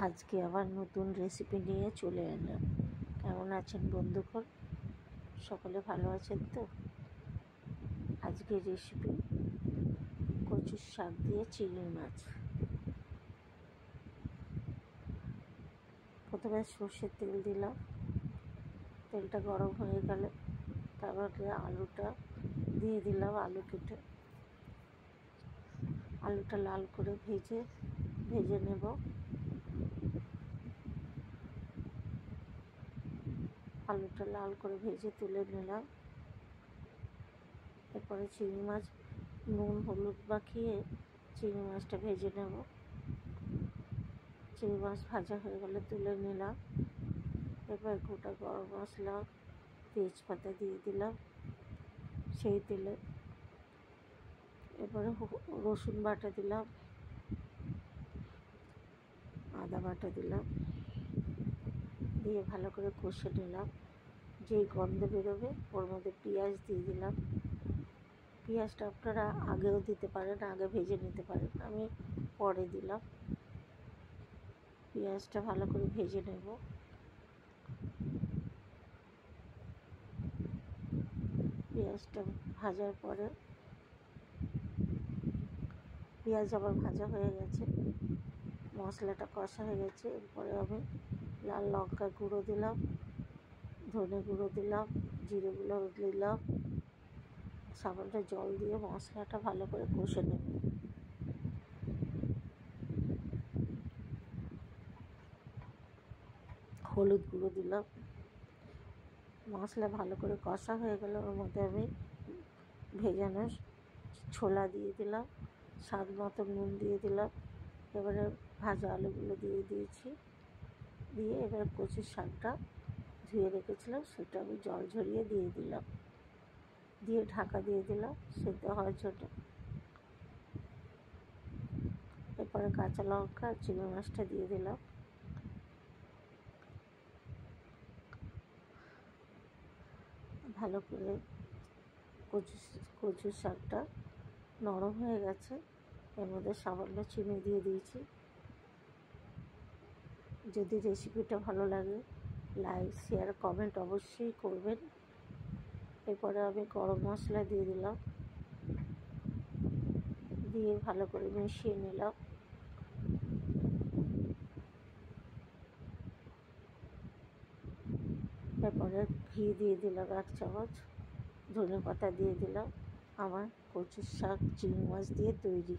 আজকে আবার নতুন রেসিপি নিয়ে চলে এলাম। কেমন আছেন বন্ধুগণ? সকলে ভালো আছেন তো? আজকে রেসিপি কচুর শাক দিয়ে চিংড়ি মাছ। প্রথমে সর্ষের তেল দিলাম, তেলটা গরম হয়ে গেলে তারপরে আলুটা দিয়ে দিলাম। আলু কেটে আলুটা লাল করে ভেজে নেব। আলুটা লাল করে ভেজে তুলে নিলাম। এরপরে চিংড়ি মাছ নুন হলুদ মাখিয়ে চিংড়ি মাছটা ভেজে নেব। চিংড়ি মাছ ভাজা হয়ে গেলে তুলে নিলাম। এবার গোটা গরম মশলা তেজপাতা দিয়ে দিলাম সেই তেলে। এরপরে রসুন বাটা দিলাম, আদা বাটা দিলাম, দিয়ে ভালো করে কষে নিলাম। যেই গন্ধ বেরোবে ওর মধ্যে পেঁয়াজ দিয়ে দিলাম। পেঁয়াজটা আপনারা আগেও দিতে পারেন, আগে ভেজে নিতে পারেন, আমি পরে দিলাম। পেঁয়াজটা ভালো করে ভেজে নেব। পেঁয়াজটা ভাজার পরে পেঁয়াজ আবার ভাজা হয়ে গেছে, মশলাটা কষা হয়ে গেছে। এরপরে আমি লাল লঙ্কার গুঁড়ো দিলাম, ধনে গুঁড়ো দিলাম, জিরে গুঁড়ো দিলাম। সামান্য জল দিয়ে মশলাটা ভালো করে কষে নেব। হলুদ গুঁড়ো দিলাম। মশলা ভালো করে কষা হয়ে গেলে ওর মধ্যে আমি ভেজানো ছোলা দিয়ে দিলাম, স্বাদ মতো নুন দিয়ে দিলাম। এবারে ভাজা আলুগুলো দিয়ে দিয়েছি, দিয়ে এবার কচুর শাকটা ধুয়ে রেখেছিলাম সেটা আমি জল ঝরিয়ে দিয়ে দিলাম, দিয়ে ঢাকা দিয়ে দিলাম সেদ্ধ হওয়ার জন্য। এরপরে কাঁচা লঙ্কা চিংড়ি মাছটা দিয়ে দিলাম। ভালো করে কচুর শাকটা নরম হয়ে গেছে। এর মধ্যে সামান্য চিনি দিয়ে দিয়েছি। যদি রেসিপিটা ভালো লাগে লাইক শেয়ার কমেন্ট অবশ্যই করবেন। এরপরে আমি গরম মশলা দিয়ে দিলাম, দিয়ে ভালো করে মিশিয়ে নিলাম। এরপরে ঘি দিয়ে দিলাম 1 চামচ, ধনে পাতা দিয়ে দিলাম। আমার কচুর শাক চিংড়ি মাছ দিয়ে তৈরি।